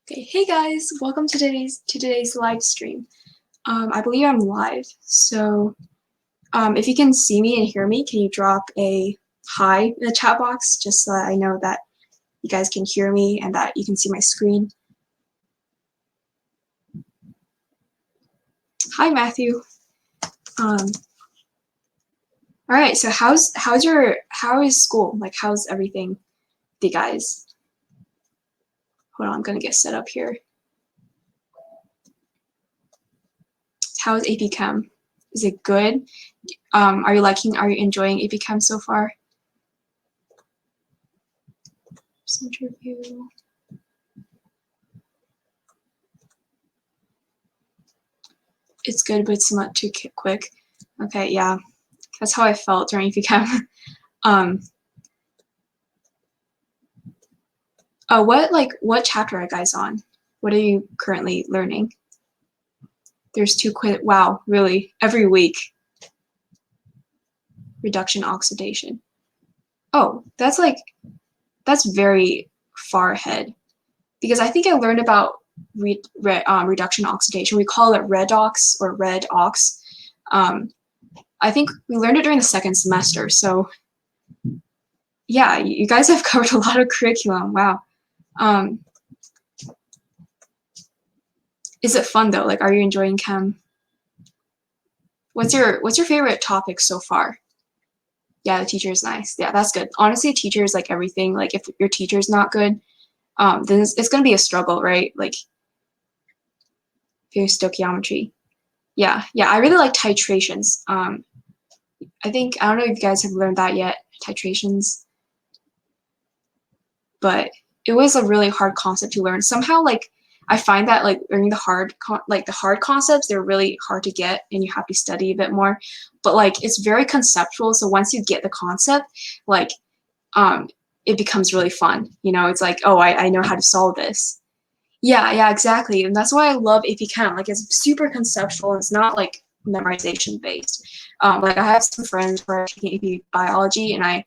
Okay, hey guys, welcome to today's live stream. I believe I'm live, so if you can see me and hear me, can you drop a hi in the chat box just so that I know that you guys can hear me and that you can see my screen? Hi Matthew. All right, so how is school? Like, how's everything with you guys? Hold on, I'm gonna get set up here. How's AP Chem? Is it good? Are you enjoying AP Chem so far? Interview. It's good, but it's not too quick. Okay, yeah, that's how I felt during AP Chem. What chapter are you guys on? What are you currently learning? There's two quit. Wow, really? Every week. Reduction oxidation. Oh, that's very far ahead. Because I think I learned about reduction oxidation. We call it redox or red ox. I think we learned it during the second semester. So yeah, you guys have covered a lot of curriculum. Wow. Is it fun though? Like, are you enjoying chem? What's your favorite topic so far? Yeah, the teacher is nice. Yeah, that's good. Honestly, teacher is like everything. Like, if your teacher is not good, then it's gonna be a struggle, right? Like, for stoichiometry. Yeah, I really like titrations. I don't know if you guys have learned that yet, titrations, but it was a really hard concept to learn. Somehow, like, I find that like learning the hard concepts, they're really hard to get, and you have to study a bit more. But like, it's very conceptual. So once you get the concept, like, it becomes really fun. You know, it's like, oh, I know how to solve this. Yeah, exactly. And that's why I love AP Chem. Like, it's super conceptual. It's not like memorization based. Like, I have some friends who are taking AP biology, and I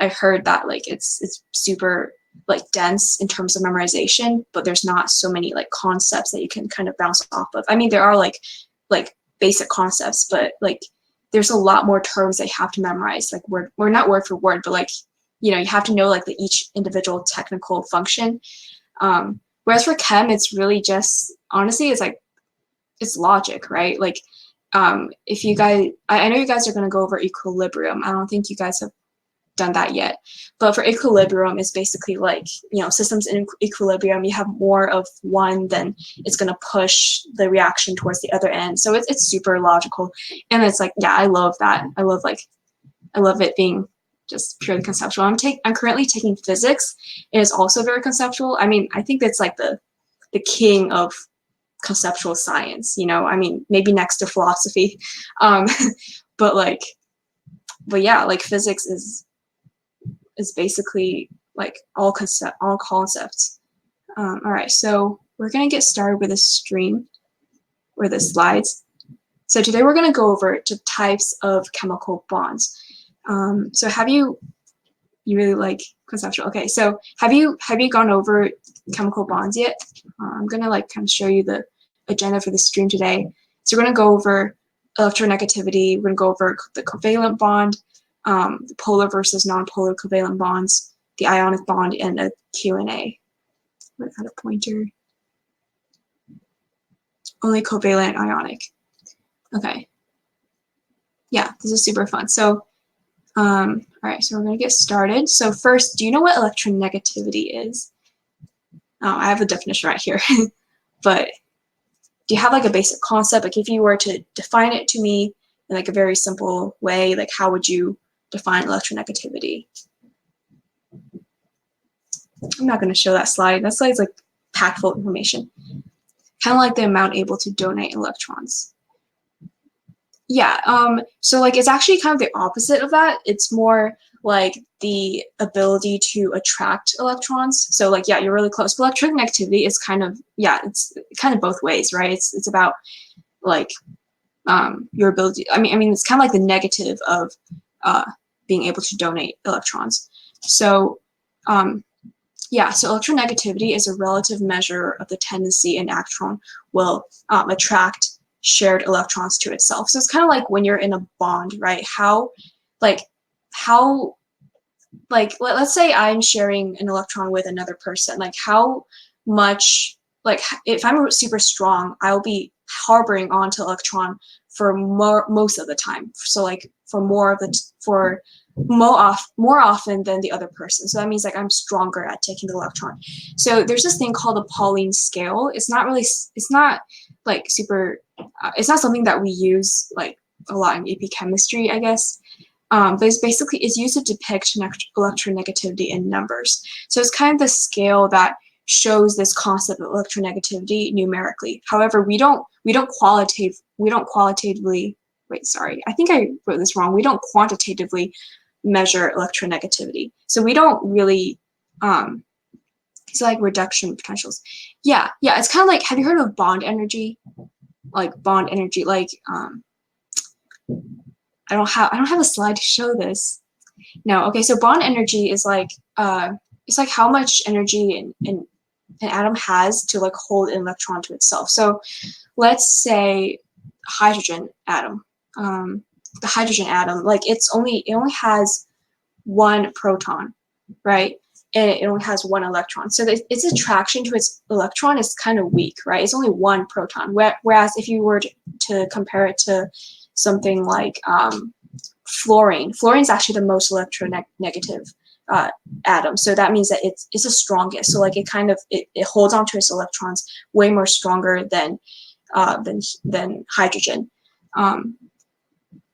heard that like it's super like dense in terms of memorization, but there's not so many like concepts that you can kind of bounce off of. I mean, there are like basic concepts, but like there's a lot more terms that you have to memorize, like not word for word, but like, you know, you have to know like each individual technical function. Whereas for chem, it's really just, honestly, it's like, it's logic, right? Like, if you guys, I know you guys are going to go over equilibrium. I don't think you guys have done that yet. But for equilibrium, it's basically like, you know, systems in equilibrium, you have more of one, then it's going to push the reaction towards the other end. So it's super logical. And it's like, yeah, I love that. I love it being just purely conceptual. I'm currently taking physics. It is also very conceptual. I mean, I think that's like the king of conceptual science, you know. I mean, maybe next to philosophy. But yeah, like physics is basically like all concepts. All right, so we're gonna get started with a stream or the slides. So today we're gonna go over the types of chemical bonds. So you really like conceptual? Okay, so have you gone over chemical bonds yet? I'm gonna like kind of show you the agenda for the stream today. So we're gonna go over electronegativity. We're gonna go over the covalent bond, the polar versus non-polar covalent bonds, the ionic bond, and a Q&A. We've got a pointer. Only covalent ionic. Okay. Yeah, this is super fun. So, all right, so we're gonna get started. So first, do you know what electronegativity is? Oh, I have a definition right here. But do you have like a basic concept? Like, if you were to define it to me in like a very simple way, like how would you define electronegativity? I'm not going to show that slide. That slide's like packed full of information. Kind of like the amount able to donate electrons. Yeah, so like it's actually kind of the opposite of that. It's more like the ability to attract electrons. So like, yeah, you're really close. But electronegativity is kind of, yeah, it's kind of both ways, right? It's about like your ability. I mean, it's kind of like the negative of being able to donate electrons. So Yeah, so electronegativity is a relative measure of the tendency an electron will attract shared electrons to itself. So it's kind of like when you're in a bond, right? Like, how, let's say I'm sharing an electron with another person. Like, how much, like, if I'm super strong, I'll be harboring onto electron for most of the time. So like for more often than the other person. So that means like I'm stronger at taking the electron. So there's this thing called the Pauling scale. It's not like super, it's not something that we use like a lot in AP chemistry, I guess. But it's used to depict electronegativity in numbers. So it's kind of the scale that shows this concept of electronegativity numerically. However, we don't qualitatively, wait, sorry, I think I wrote this wrong. We don't quantitatively measure electronegativity. So we don't really, it's like reduction potentials. Yeah, it's kind of like, have you heard of bond energy? Like bond energy, like, I don't have a slide to show this. No, okay, so bond energy is like, it's like how much energy an atom has to like hold an electron to itself. So let's say hydrogen atom, the hydrogen atom, like it only has one proton, right? And it only has one electron. So its attraction to its electron is kind of weak, right? It's only one proton. Whereas if you were to compare it to something like fluorine is actually the most electronegative atom. So that means that it's the strongest. So like it holds onto its electrons way more stronger than hydrogen.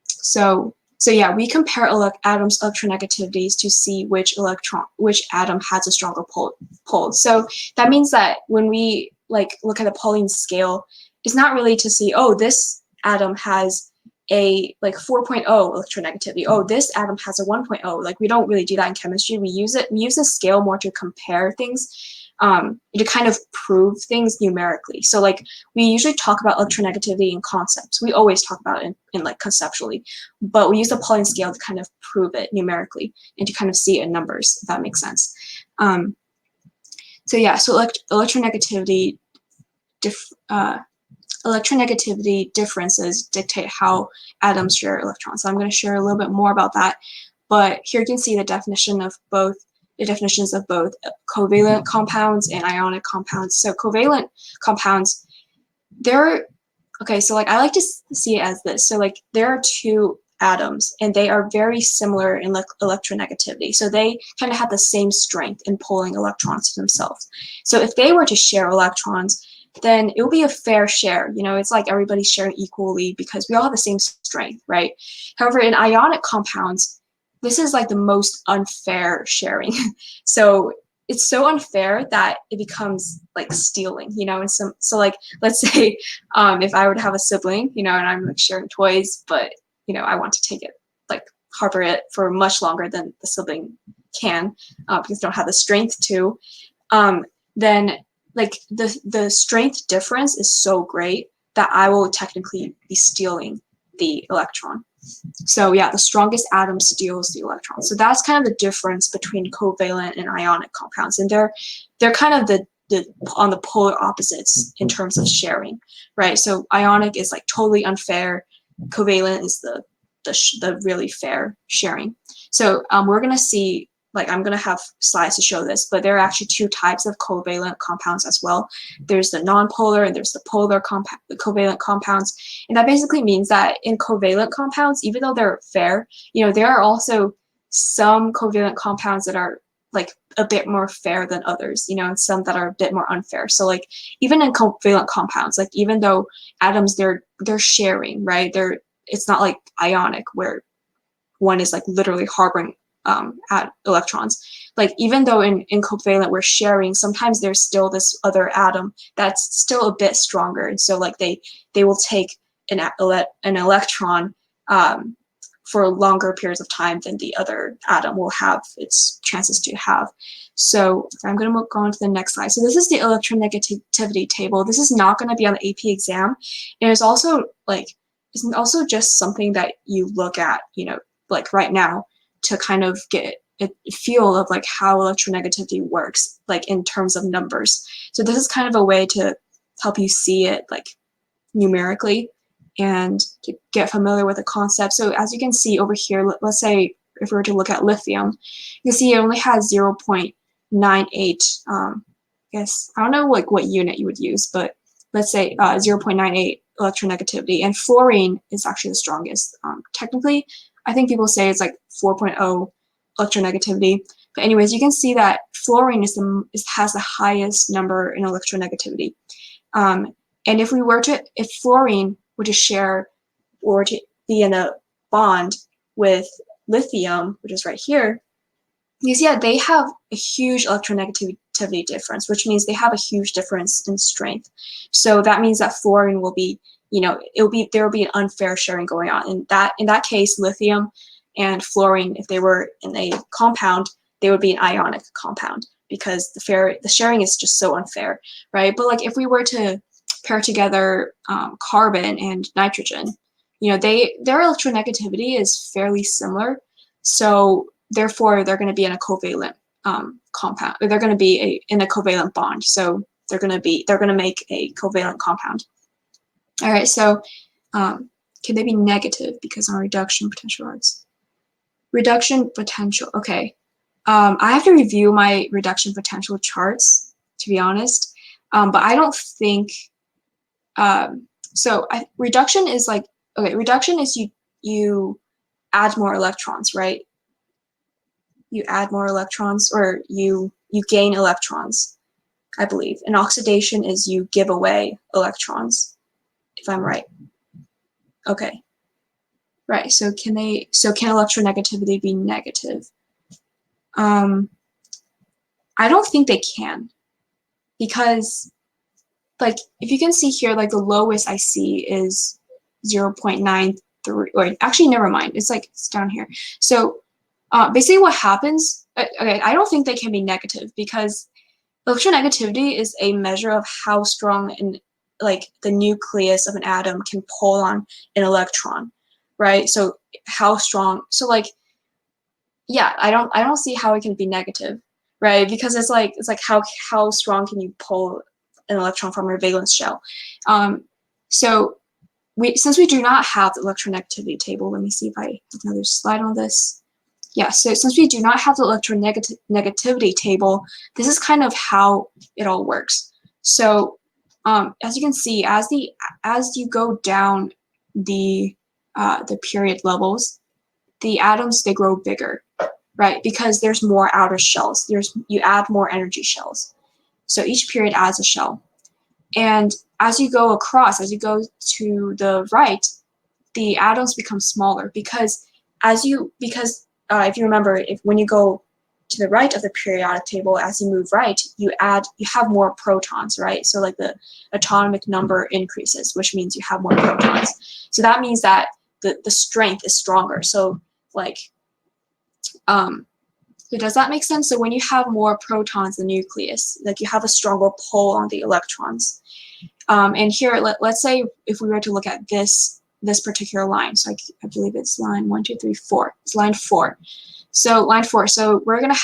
So yeah, we compare atoms' electronegativities to see which atom has a stronger pull. So that means that when we like look at the Pauling scale, it's not really to see, oh, this atom has a like 4.0 electronegativity. Oh, this atom has a 1.0. Like we don't really do that in chemistry. We use the scale more to compare things, to kind of prove things numerically. So like we usually talk about electronegativity in concepts. We always talk about it in like conceptually, but we use the Pauling scale to kind of prove it numerically and to kind of see it in numbers, if that makes sense. So yeah, so electronegativity differences dictate how atoms share electrons. So I'm going to share a little bit more about that. But here you can see the definitions of both covalent compounds and ionic compounds. So covalent compounds, okay, so like I like to see it as this. So like there are two atoms and they are very similar in electronegativity. So they kind of have the same strength in pulling electrons to themselves. So if they were to share electrons, then it will be a fair share. You know, it's like everybody's sharing equally because we all have the same strength, right? However, in ionic compounds, this is like the most unfair sharing. So it's so unfair that it becomes like stealing, you know, and so like, let's say if I were to have a sibling, you know, and I'm like sharing toys, but, you know, I want to take it, like harbor it for much longer than the sibling can because they don't have the strength to, then like the strength difference is so great that I will technically be stealing the electron. So yeah, the strongest atom steals the electron. So that's kind of the difference between covalent and ionic compounds, and they're kind of the on the polar opposites in terms of sharing, right? So ionic is like totally unfair. Covalent is the really fair sharing. So we're gonna see, like I'm gonna have slides to show this, but there are actually two types of covalent compounds as well. There's the nonpolar and there's the covalent compounds. And that basically means that in covalent compounds, even though they're fair, you know, there are also some covalent compounds that are like a bit more fair than others, you know, and some that are a bit more unfair. So like even in covalent compounds, like even though atoms they're sharing, right? It's not like ionic where one is like literally harboring at electrons. Like even though in covalent we're sharing, sometimes there's still this other atom that's still a bit stronger, and so like they will take an electron for longer periods of time than the other atom will have its chances to have. So I'm going to go on to the next slide. So this is the electronegativity table. This is not going to be on the AP exam, and it's also just something that you look at, you know, like right now, to kind of get feel of like how electronegativity works, like in terms of numbers. So this is kind of a way to help you see it like numerically and to get familiar with the concept. So as you can see over here, let's say if we were to look at lithium, you can see it only has 0.98. I guess I don't know like what unit you would use, but let's say 0.98 electronegativity, and fluorine is actually the strongest. Technically, I think people say it's like 4.0 electronegativity. But anyways, you can see that fluorine has the highest number in electronegativity. And if fluorine were to share or to be in a bond with lithium, which is right here, you see that they have a huge electronegativity difference, which means they have a huge difference in strength. So that means that fluorine will be, there will be an unfair sharing going on. In that case, lithium and fluorine, if they were in a compound, they would be an ionic compound because the sharing is just so unfair, right? But like if we were to pair together carbon and nitrogen, their electronegativity is fairly similar. So therefore, they're going to be in a covalent compound. They're going to be in a covalent bond. So they're going to make a covalent compound. All right. So can they be negative because on reduction potential arts? Reduction potential. Okay. I have to review my reduction potential charts, to be honest. But I don't think. Reduction is like, okay, reduction is you add more electrons, right? You add more electrons, or you gain electrons, I believe. And oxidation is you give away electrons, if I'm right. Okay. Right. So can electronegativity be negative? I don't think they can, because like if you can see here, like the lowest I see is 0.93, or actually never mind, it's down here. So basically what happens, okay, I don't think they can be negative, because electronegativity is a measure of how strong like the nucleus of an atom can pull on an electron, right? So how strong, so like, yeah, I don't see how it can be negative, right? Because it's like how strong can you pull an electron from your valence shell? So since we do not have the electronegativity table, let me see if I have another slide on this. Yeah, so since we do not have the electronegativity table, this is kind of how it all works. So as you can see, as you go down the period levels, the atoms, they grow bigger, right? Because there's more outer shells. You add more energy shells. So each period adds a shell. And as you go across, as you go to the right, the atoms become smaller, because if you remember, when you go to the right of the periodic table, as you move right, you have more protons, right? So like the atomic number increases, which means you have more protons. So that means that the strength is stronger. So like, so does that make sense? So when you have more protons in the nucleus, like you have a stronger pull on the electrons. And here, let's say if we were to look at this particular line, so I believe it's line 1, 2, 3, 4. It's line 4. So line 4. So we're gonna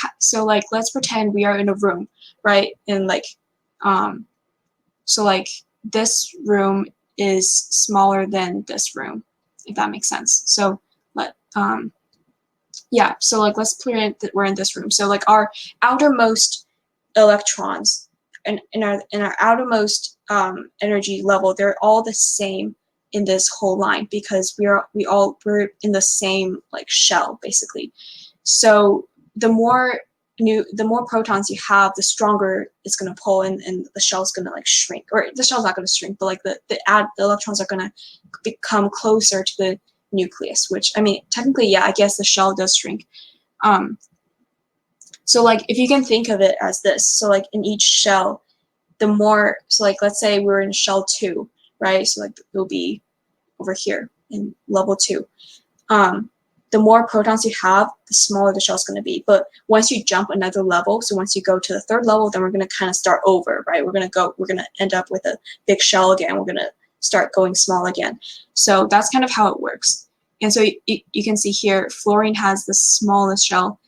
like let's pretend we are in a room, right? And like, so like this room is smaller than this room, if that makes sense. So yeah. So like let's pretend that we're in this room. So like our outermost electrons and in our outermost energy level, they're all the same in this whole line, because we're in the same like shell basically. So the more protons you have, the stronger it's going to pull, and the shell's going to like shrink, or the shell's not going to shrink, but like the electrons are going to become closer to the nucleus, which, I mean, technically, yeah, I guess the shell does shrink. So like if you can think of it as this, so like in each shell, so like let's say we're in shell 2, right? So like it'll be over here in level 2. The more protons you have, the smaller the shell is going to be. But once you jump another level, so once you go to the 3rd level, then we're going to kind of start over, right? We're going to end up with a big shell again. We're going to start going small again. So that's kind of how it works. And so you can see here, fluorine has the smallest shell.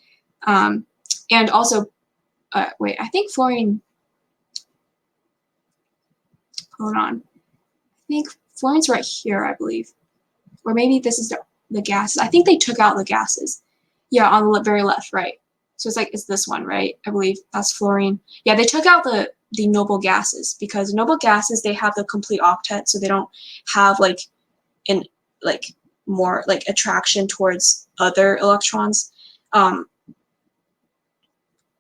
And also, wait, I think fluorine, hold on. I think fluorine's right here, I believe. Or maybe this is the gases. I think they took out the gases. Yeah, on the very left, right. So it's like, it's this one, right? I believe that's fluorine. Yeah, they took out the noble gases because noble gases, they have the complete octet, so they don't have like an more like attraction towards other electrons.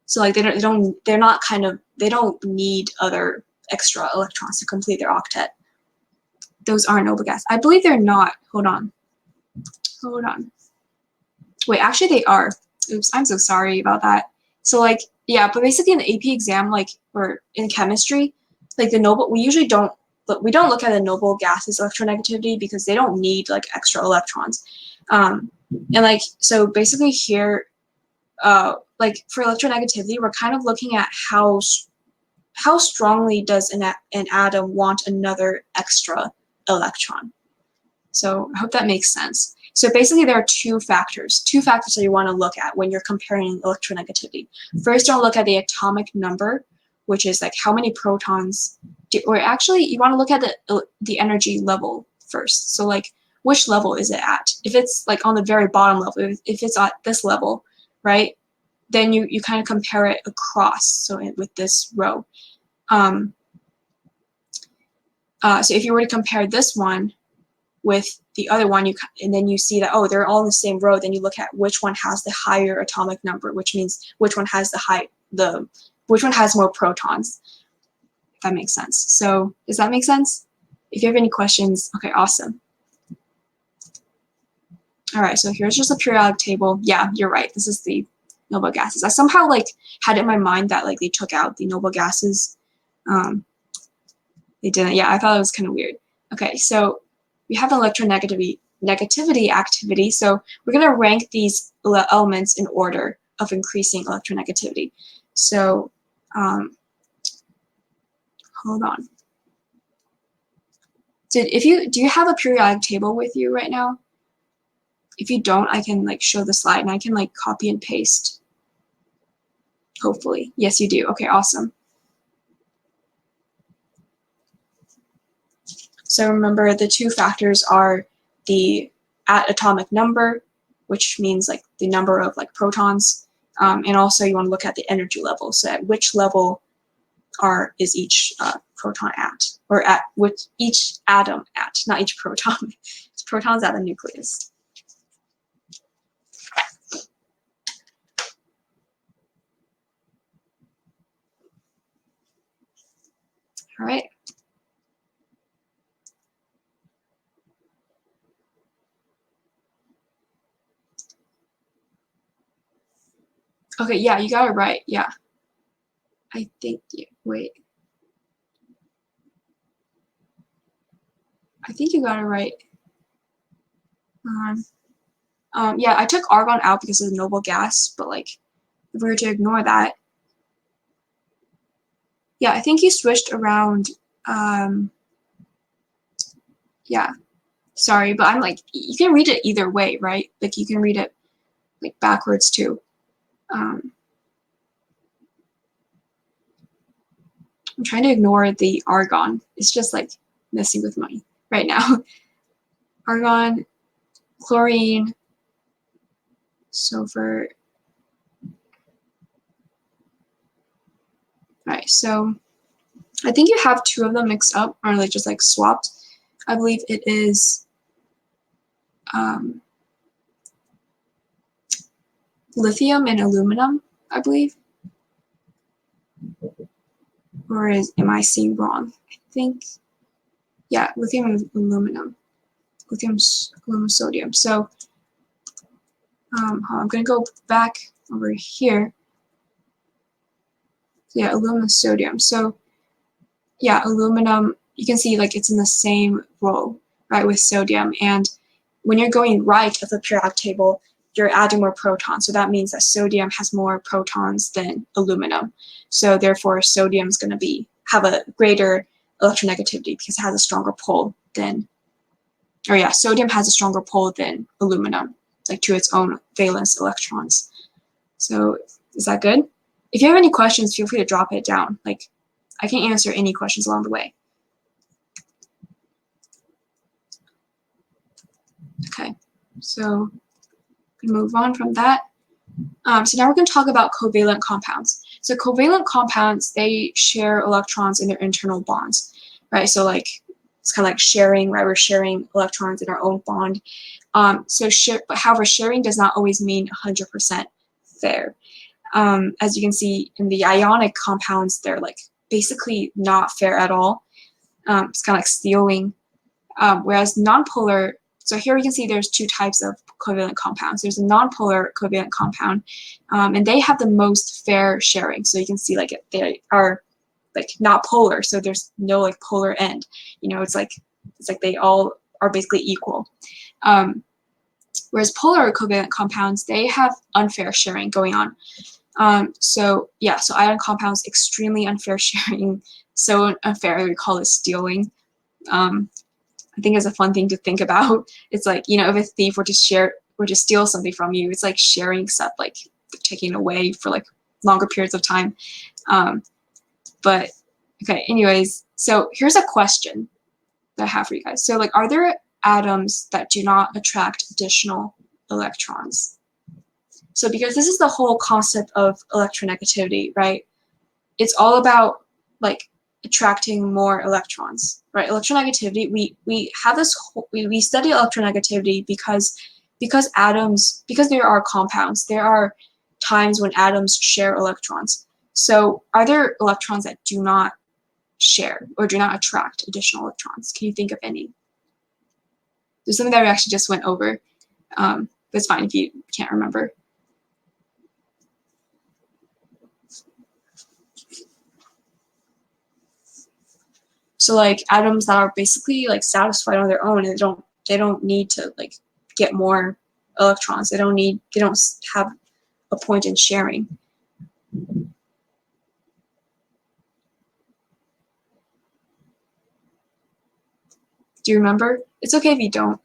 So like they don't need other extra electrons to complete their octet. Those aren't noble gases. I believe they're not. Hold on. Wait, actually they are. Oops, I'm so sorry about that. So like, yeah, but basically in the AP exam, like, or in chemistry, like the noble, we usually don't look at the noble gases electronegativity because they don't need like extra electrons. And like, so basically here, like for electronegativity, we're kind of looking at how strongly does an atom want another extra electron. So I hope that makes sense. So basically there are two factors that you want to look at when you're comparing electronegativity. First, you'll look at the atomic number, which is like how many protons, or actually you want to look at the energy level first. So like which level is it at? If it's like on the very bottom level, if it's at this level, right, then you kind of compare it across, so with this row. So if you were to compare this one with the other one, and then you see that, oh, they're all in the same row, then you look at which one has the higher atomic number, which means which one has which one has more protons, if that makes sense. So does that make sense? If you have any questions, okay, awesome. All right, so here's just a periodic table. Yeah, you're right, this is the noble gases. I somehow like had it in my mind that like they took out the noble gases. They didn't. Yeah, I thought it was kind of weird. Okay, so we have electronegativity activity. So we're going to rank these elements in order of increasing electronegativity. So hold on. Do you have a periodic table with you right now? If you don't, I can like show the slide and I can like copy and paste. Hopefully. Yes, you do. Okay, awesome. So remember, the two factors are the atomic number, which means like the number of like protons, and also you want to look at the energy level. So at which level is each proton at, or at which each atom at, not each proton. It's protons at the nucleus. All right. Okay, yeah, you got it right. Yeah. I think, wait. I think you got it right. Yeah, I took argon out because of the noble gas, but like, if we were to ignore that, yeah, I think you switched around. Yeah, sorry, but I'm like, you can read it either way, right? Like you can read it like backwards too. I'm trying to ignore the argon. It's just like messing with me right now. Argon, chlorine, sulfur. All right, so I think you have two of them mixed up, or like just like swapped. I believe it is lithium and aluminum, I believe. Or am I seeing wrong? I think, yeah, lithium and aluminum. Lithium, aluminum, sodium. So I'm going to go back over here. Yeah, aluminum, sodium. So yeah, aluminum, you can see like it's in the same row, right, with sodium. And when you're going right of the periodic table, you're adding more protons. So that means that sodium has more protons than aluminum. So therefore, sodium is going to have a greater electronegativity because it has a stronger pull than, or yeah, sodium has a stronger pull than aluminum, like to its own valence electrons. So is that good? If you have any questions, feel free to drop it down. Like, I can answer any questions along the way. Okay, so move on from that. So now we're going to talk about covalent compounds. So covalent compounds, they share electrons in their internal bonds, right? So like, it's kind of like sharing, right? We're sharing electrons in our own bond. However, sharing does not always mean 100% fair. As you can see in the ionic compounds, they're like basically not fair at all. It's kind of like stealing. Whereas nonpolar, so here you can see there's two types of covalent compounds. There's a nonpolar covalent compound, and they have the most fair sharing. So you can see like they are like not polar, so there's no like polar end. You know, it's like they all are basically equal. Whereas polar covalent compounds, they have unfair sharing going on. So ion compounds, extremely unfair sharing, so unfair we call it stealing. I think it's a fun thing to think about. It's like, you know, if a thief were to steal something from you, it's like sharing stuff, like taking away for like longer periods of time. But okay, anyways, so here's a question that I have for you guys. So like, are there atoms that do not attract additional electrons? So because this is the whole concept of electronegativity, right? It's all about like attracting more electrons, right? Electronegativity, we have this we study electronegativity because there are compounds, there are times when atoms share electrons. So are there electrons that do not share or do not attract additional electrons? Can you think of any? There's something that we actually just went over. But it's fine if you can't remember. So like atoms that are basically like satisfied on their own, and they don't need to like get more electrons. They don't have a point in sharing. Do you remember? It's okay if you don't.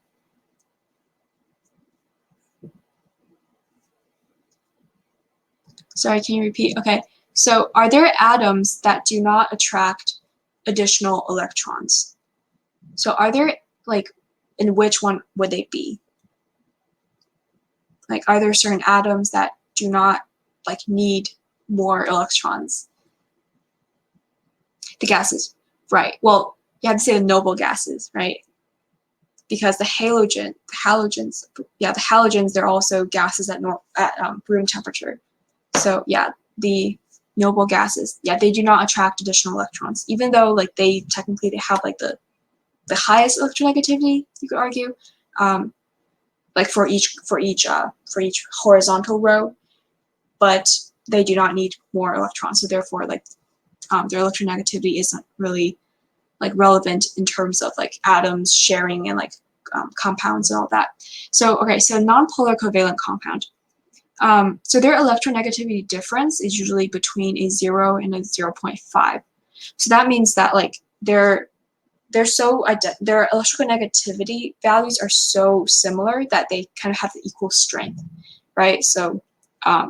Sorry, can you repeat? Okay. So are there atoms that do not attract additional electrons? So are there, like, in which one would they be? Like, are there certain atoms that do not, like, need more electrons? The gases, right. Well, you have to say the noble gases, right? Because the halogens, they're also gases at room temperature. So yeah, the noble gases, yeah, they do not attract additional electrons, even though like they have like the highest electronegativity, you could argue, like for each horizontal row, but they do not need more electrons. So therefore, like their electronegativity isn't really like relevant in terms of like atoms sharing and like compounds and all that. So okay, so nonpolar covalent compound. So their electronegativity difference is usually between a 0 and a 0.5. So that means that like their electronegativity values are so similar that they kind of have the equal strength, right? So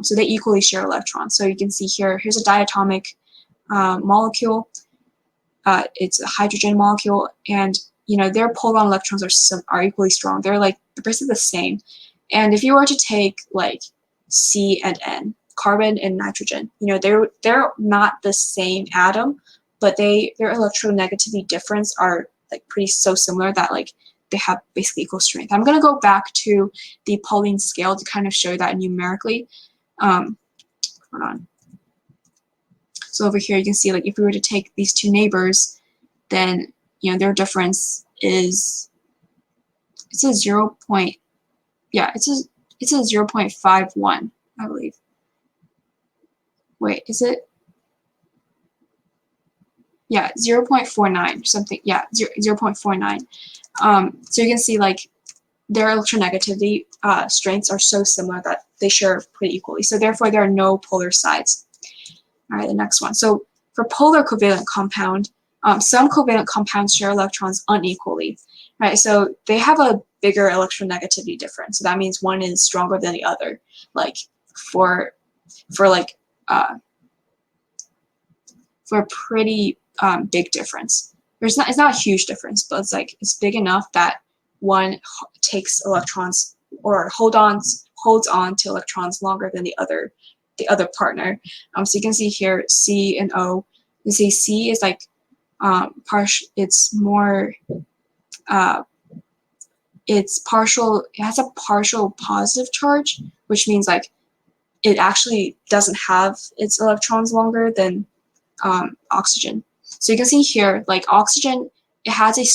so they equally share electrons. So you can see here's a diatomic molecule. It's a hydrogen molecule, and you know their polar electrons are equally strong. They're basically the same. And if you were to take like C and N, carbon and nitrogen, you know they're not the same atom, but their electronegativity difference are like so similar that like they have basically equal strength. I'm gonna go back to the Pauling scale to kind of show that numerically. Hold on. So over here you can see like if we were to take these two neighbors, then you know their difference is it's a 0.51, I believe. Wait, is it? Yeah, 0.49 or something. Yeah, 0.49. So you can see like their electronegativity strengths are so similar that they share pretty equally. So therefore there are no polar sides. All right, the next one. So for polar covalent compound, some covalent compounds share electrons unequally, right? So they have a bigger electronegativity difference. So that means one is stronger than the other. Like for for like for a pretty big difference. It's not a huge difference, but it's like it's big enough that one takes electrons or holds on to electrons longer than the other partner. So you can see here C and O. You see C is like it's more it's partial. It has a partial positive charge, which means like it actually doesn't have its electrons longer than oxygen. So you can see here, like oxygen, it has a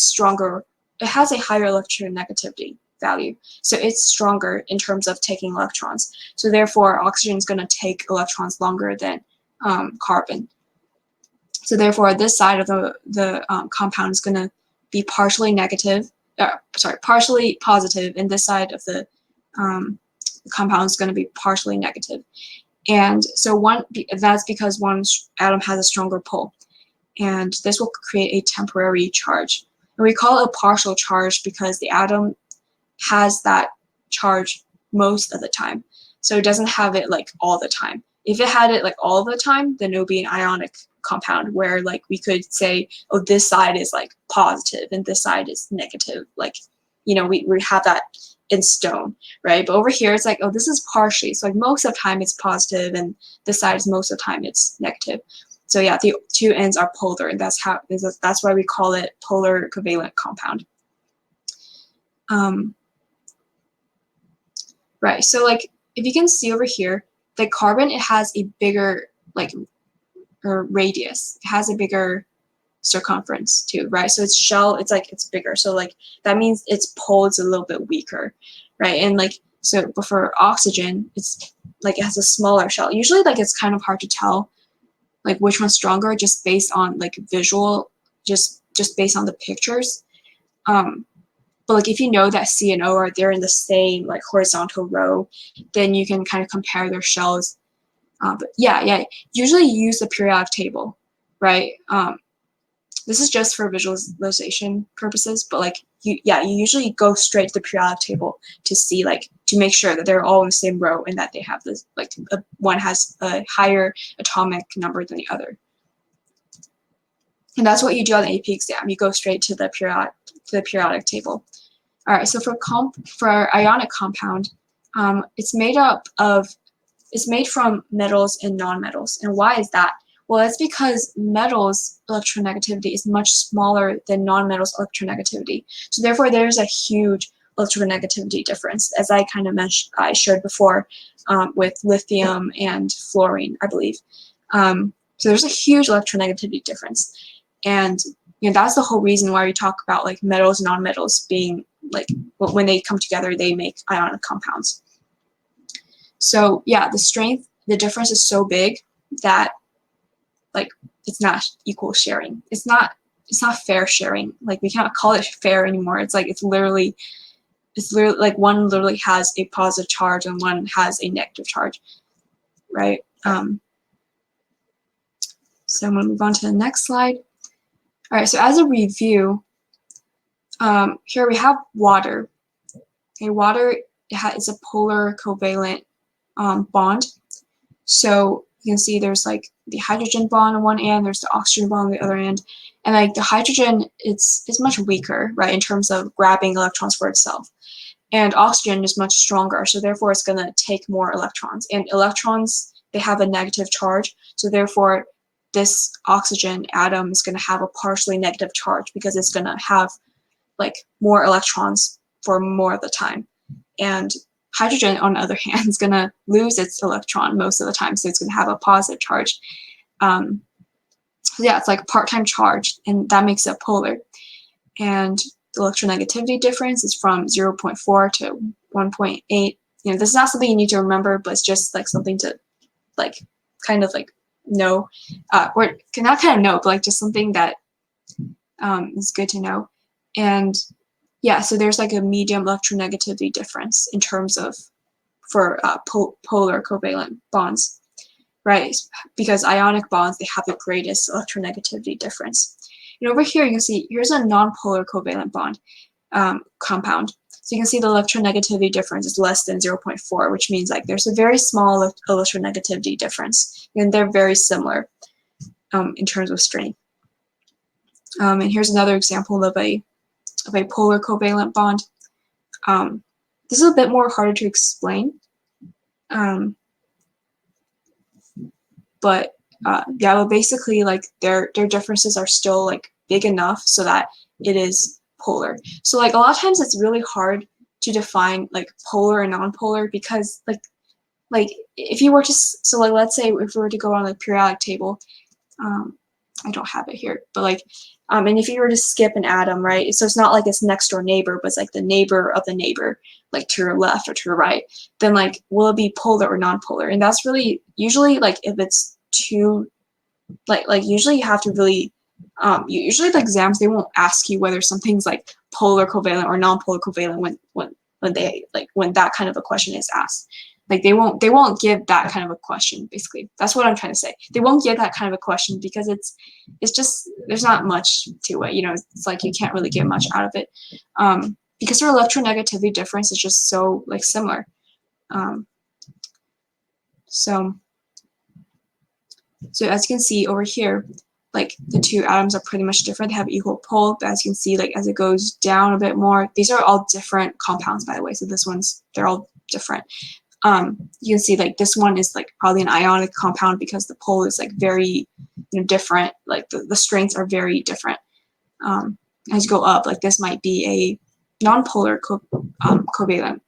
higher electronegativity value. So it's stronger in terms of taking electrons. So therefore, oxygen is going to take electrons longer than carbon. So therefore, this side of the compound is going to be partially positive, and this side of the compound is going to be partially negative. And so that's because one atom has a stronger pull, and this will create a temporary charge. And we call it a partial charge because the atom has that charge most of the time. So it doesn't have it like all the time. If it had it like all the time, then it would be an ionic compound where like we could say, oh, this side is like positive and this side is negative. Like, you know, we have that in stone, right? But over here, it's like, oh, this is partially. So like most of the time it's positive and this side is most of the time it's negative. So yeah, the two ends are polar, and that's why we call it polar covalent compound. Right, so like if you can see over here, the carbon, it has a bigger radius. It has a bigger circumference too, right? So its shell, it's bigger. So like that means its pole is a little bit weaker, right? And like so, but for oxygen, it's like it has a smaller shell. Usually, like it's kind of hard to tell, like which one's stronger just based on like visual, just based on the pictures. But like if you know that C and O are they're in the same like horizontal row, then you can kind of compare their shells. But yeah, usually you use the periodic table, right? This is just for visualization purposes, but like you usually go straight to the periodic table to see to make sure that they're all in the same row and that they have this one has a higher atomic number than the other. And that's what you do on the AP exam. You go straight to the periodic table. All right. So for ionic compound, it's made from metals and nonmetals. And why is that? Well, that's because metals electronegativity is much smaller than nonmetals electronegativity. So therefore, there's a huge electronegativity difference, as I kind of mentioned, I showed before with lithium and fluorine, I believe. So there's a huge electronegativity difference, and that's the whole reason why we talk about like metals and nonmetals being like when they come together, they make ionic compounds. So yeah, the difference is so big that like it's not equal sharing. It's not fair sharing. Like we cannot call it fair anymore. It's literally like one literally has a positive charge and one has a negative charge, right? So I'm going to move on to the next slide. All right, so as a review, here we have water. Okay, water is a polar covalent bond. So you can see there's like the hydrogen bond on one end, there's the oxygen bond on the other end, and like the hydrogen, it's much weaker, right, in terms of grabbing electrons for itself. And oxygen is much stronger, so therefore it's going to take more electrons. And electrons, they have a negative charge, so therefore this oxygen atom is going to have a partially negative charge because it's going to have like more electrons for more of the time. And hydrogen, on the other hand, is going to lose its electron most of the time, so it's going to have a positive charge. So yeah, it's like part-time charge, and that makes it polar. And the electronegativity difference is from 0.4 to 1.8. This is not something you need to remember, but it's just like something to like kind of like know, or not kind of know, but like just something that is good to know. And yeah, so there's like a medium electronegativity difference in terms of for polar covalent bonds, right? Because ionic bonds, they have the greatest electronegativity difference. And over here, you can see here's a nonpolar covalent bond compound. So you can see the electronegativity difference is less than 0.4, which means like there's a very small electronegativity difference, and they're very similar in terms of strength. And here's another example of a polar covalent bond. This is a bit more harder to explain, but yeah, but basically like their differences are still like big enough so that it is polar. So like a lot of times it's really hard to define like polar and non-polar, because like if you were to, so like let's say if we were to go on the periodic table, I don't have it here, but like and if you were to skip an atom, right, so it's not like it's next door neighbor, but it's like the neighbor of the neighbor, like to your left or to your right, then like will it be polar or non-polar? And that's really usually like if it's too like usually you have to really usually the exams, they won't ask you whether something's like polar covalent or non-polar covalent when that kind of a question is asked. Like they won't give that kind of a question, basically. That's what I'm trying to say. They won't give that kind of a question because it's just, there's not much to it, you know. It's like you can't really get much out of it. Because their electronegativity difference is just so like similar. So as you can see over here, like the two atoms are pretty much different. They have equal pole, but as you can see, like as it goes down a bit more, these are all different compounds, by the way. So they're all different. You can see like this one is like probably an ionic compound because the pole is like very, you know, different. Like the strengths are very different. As you go up, like this might be a non-polar covalent,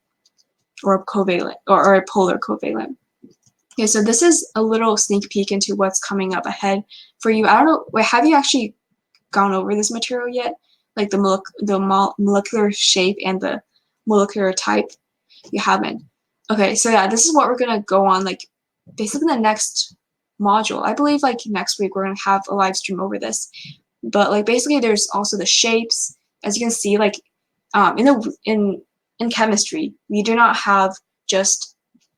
or a covalent, or a polar covalent. Okay, so this is a little sneak peek into what's coming up ahead for you. I don't know, wait, have you actually gone over this material yet? Like the molecular shape and the molecular type? You haven't. Okay, so yeah, this is what we're gonna go on, like basically the next module. I believe like next week we're gonna have a live stream over this. But like basically there's also the shapes. As you can see, like in chemistry, we do not have just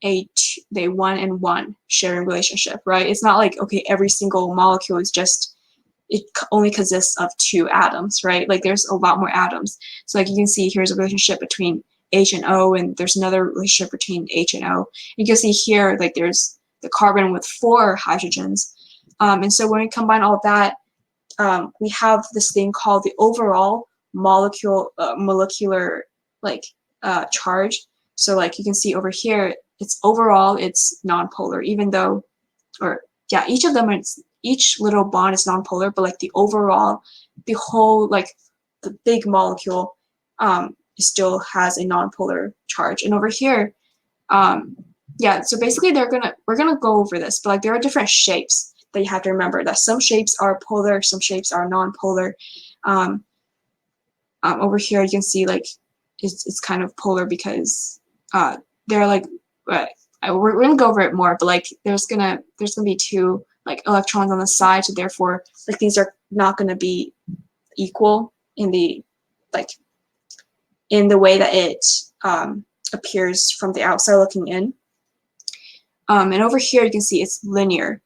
a 1-and-1 sharing relationship, right? It's not like, okay, every single molecule is just, it only consists of 2 atoms, right? Like there's a lot more atoms. So like you can see here's a relationship between H and O, and there's another relationship between H and O. You can see here like there's the carbon with 4 hydrogens. And so when we combine all that, we have this thing called the overall molecular like charge. So like you can see over here, it's overall it's nonpolar, even though, or yeah, each of them, each little bond is nonpolar, but like the overall, the whole, like the big molecule still has a nonpolar charge. And over here, yeah, so basically we're gonna go over this, but like there are different shapes that you have to remember, that some shapes are polar, some shapes are nonpolar. Over here you can see like it's kind of polar because they're like, we're gonna go over it more, but like there's gonna be 2 like electrons on the side, so therefore like these are not gonna be equal in the way that it appears from the outside looking in. And over here you can see it's linear,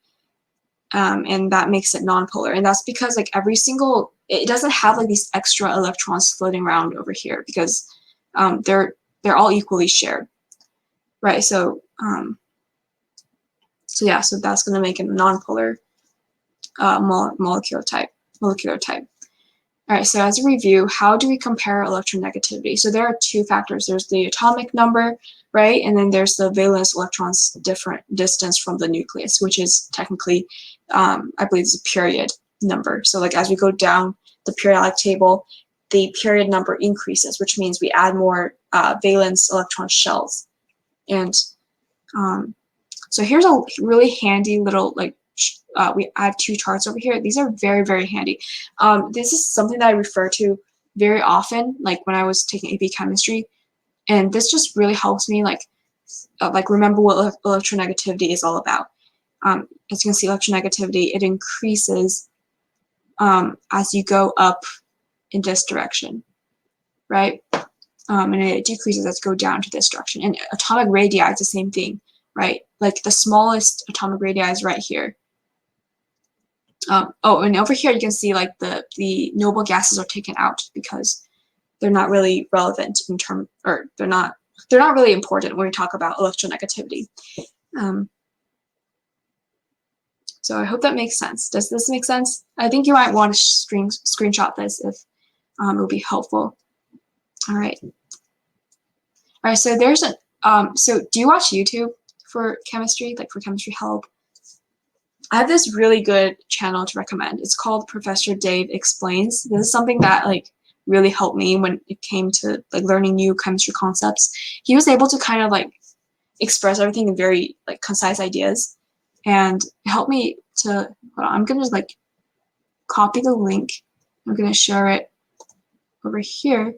and that makes it nonpolar, and that's because like every single, it doesn't have like these extra electrons floating around over here because they're all equally shared, right? So yeah, so that's going to make it a nonpolar molecular type. All right, so as a review, how do we compare electronegativity? So there are 2 factors. There's the atomic number, right? And then there's the valence electrons different distance from the nucleus, which is technically, I believe, is a period number. So like as we go down the periodic table, the period number increases, which means we add more valence electron shells. And so here's a really handy little like, I have 2 charts over here. These are very, very handy. This is something that I refer to very often, like when I was taking AP chemistry, and this just really helps me like remember what electronegativity is all about. As you can see, electronegativity, it increases as you go up in this direction, right? And it decreases as you go down to this direction. And atomic radii is the same thing, right? Like the smallest atomic radii is right here. Oh, and over here you can see like the noble gases are taken out because they're not really relevant in term, or they're not really important when we talk about electronegativity. So I hope that makes sense. Does this make sense? I think you might want to screenshot this if it will be helpful. All right. All right. So there's a so do you watch YouTube for chemistry, like for chemistry help? I have this really good channel to recommend. It's called Professor Dave Explains. This is something that like really helped me when it came to like learning new chemistry concepts. He was able to kind of like express everything in very like concise ideas, and it helped me to, hold on, I'm gonna just like copy the link. I'm gonna share it over here.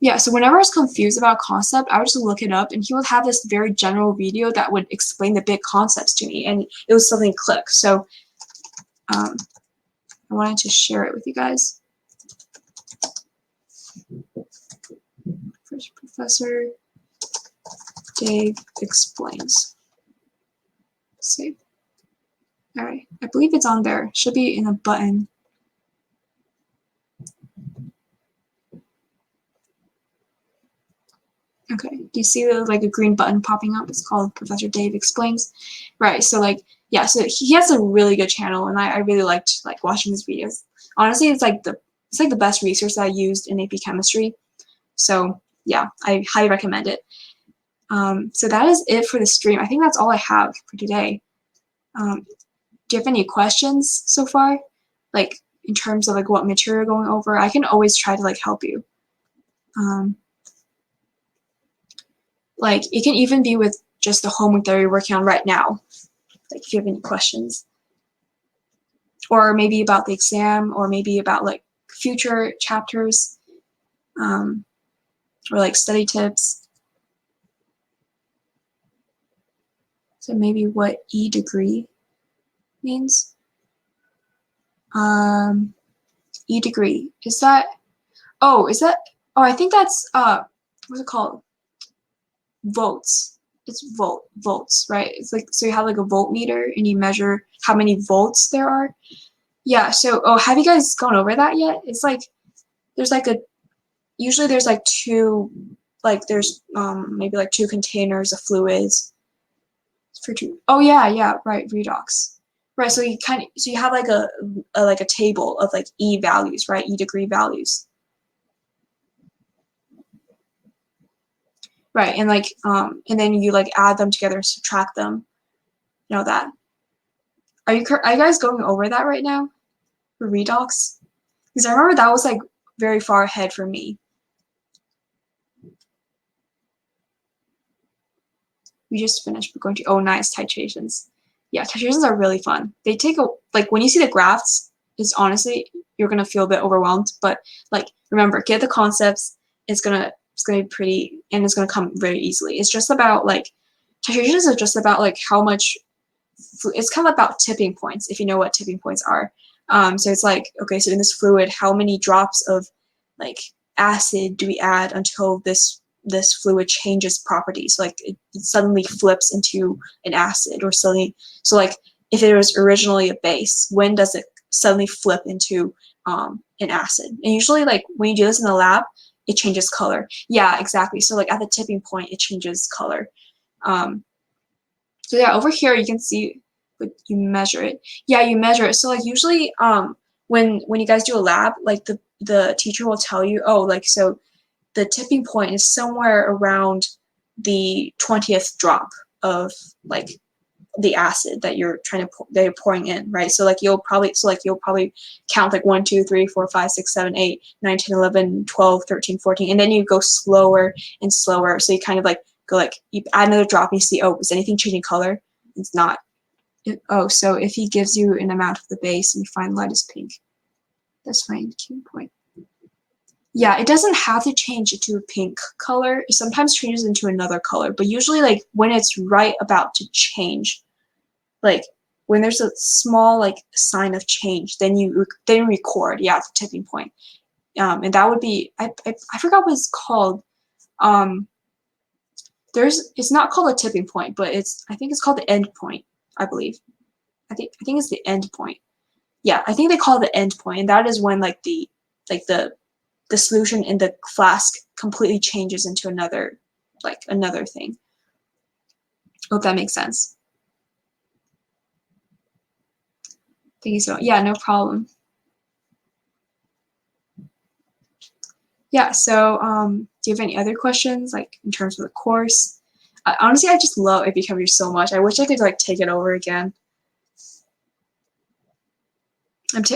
Yeah, so whenever I was confused about a concept, I would just look it up, and he would have this very general video that would explain the big concepts to me, and it was something click. So I wanted to share it with you guys. First, Professor Dave Explains. Save. All right, I believe it's on there. It should be in a button. Okay, do you see the, like a green button popping up? It's called Professor Dave Explains. Right, so like, yeah, so he has a really good channel, and I really liked like watching his videos. Honestly, it's like the best resource that I used in AP Chemistry. So yeah, I highly recommend it. So that is it for the stream. I think that's all I have for today. Do you have any questions so far? Like in terms of like what material you're going over? I can always try to like help you. Like it can even be with just the homework that you're working on right now. Like if you have any questions. Or maybe about the exam, or maybe about like future chapters, or like study tips. So maybe what E degree means. E degree, is that, oh, I think that's, what's it called? Volts. It's volts, right? It's like, so you have like a voltmeter and you measure how many volts there are. Yeah, so, oh, have you guys gone over that yet? It's like, there's like usually there's like two, like there's maybe like two containers of fluids for two. Oh yeah, right, redox. Right, so you have like a table of like E values, right? E degree values. Right, and like and then you like add them together and subtract them. You know that. Are you guys going over that right now for redox? Because I remember that was like very far ahead for me. We just finished. We're going to, oh, nice, titrations. Yeah, titrations are really fun. They take like when you see the graphs, it's honestly, you're gonna feel a bit overwhelmed, but like remember, get the concepts. It's gonna be pretty, and it's gonna come very easily. It's just about like, titrations are just about like how much, it's kind of about tipping points, if you know what tipping points are. So it's like, okay, so in this fluid, how many drops of like acid do we add until this fluid changes properties? Like it suddenly flips into an acid, or suddenly, so like if it was originally a base, when does it suddenly flip into an acid? And usually like when you do this in the lab, it changes color. Yeah, exactly. So like at the tipping point, it changes color. So yeah, over here you can see, but you measure it. Yeah, you measure it. So like usually when you guys do a lab, like the teacher will tell you, oh, like so the tipping point is somewhere around the 20th drop of like the acid that you're pouring in, right? So like you'll probably count like 1, 2, 3, 4, 5, 6, 7, 8, 9, 10, 11, 12, 13, 14, and then you go slower and slower. So you kind of like go like, you add another drop and you see, oh, is anything changing color? It's not. Oh, so if he gives you an amount of the base and you find light is pink, that's fine. Key point. Yeah, it doesn't have to change it to a pink color. It sometimes changes into another color, but usually like when it's right about to change, like when there's a small like sign of change, then you record, yeah, the tipping point. And that would be, I forgot what it's called. It's not called a tipping point, but I think it's called the end point, I believe. I think it's the end point. yeah, I think they call it the end point, and that is when like the solution in the flask completely changes into another thing. Hope that makes sense. Thank you so much. Yeah, no problem. Yeah, so do you have any other questions, like in terms of the course? Honestly, I just love AP Chem Unit so much. I wish I could like take it over again.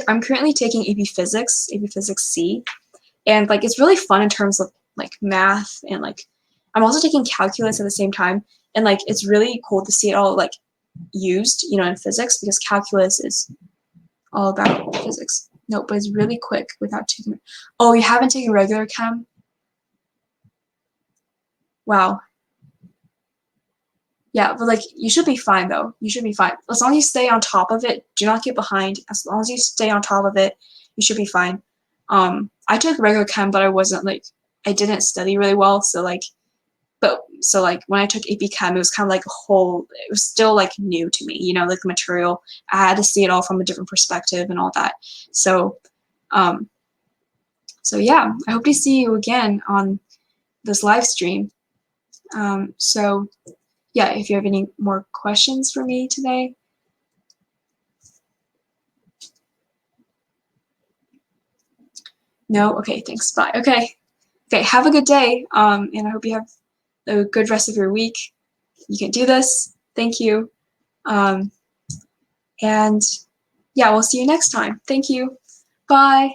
I'm currently taking AP Physics C, and like it's really fun in terms of like math, and like I'm also taking calculus at the same time, and like it's really cool to see it all like used, you know, in physics, because calculus is all about physics. No, but it's really quick without taking it. Oh, you haven't taken regular chem? Wow. Yeah, but like you should be fine though. You should be fine. As long as you stay on top of it, do not get behind. As long as you stay on top of it, you should be fine. I took regular chem, but I didn't study really well, so like when I took AP Chem, it was kind of like it was still like new to me, you know, like the material. I had to see it all from a different perspective and all that. So, so yeah, I hope to see you again on this live stream. So yeah, if you have any more questions for me today. No? Okay, thanks. Bye. Okay, have a good day. And I hope you have a good rest of your week. You can do this. Thank you. And yeah, we'll see you next time. Thank you. Bye.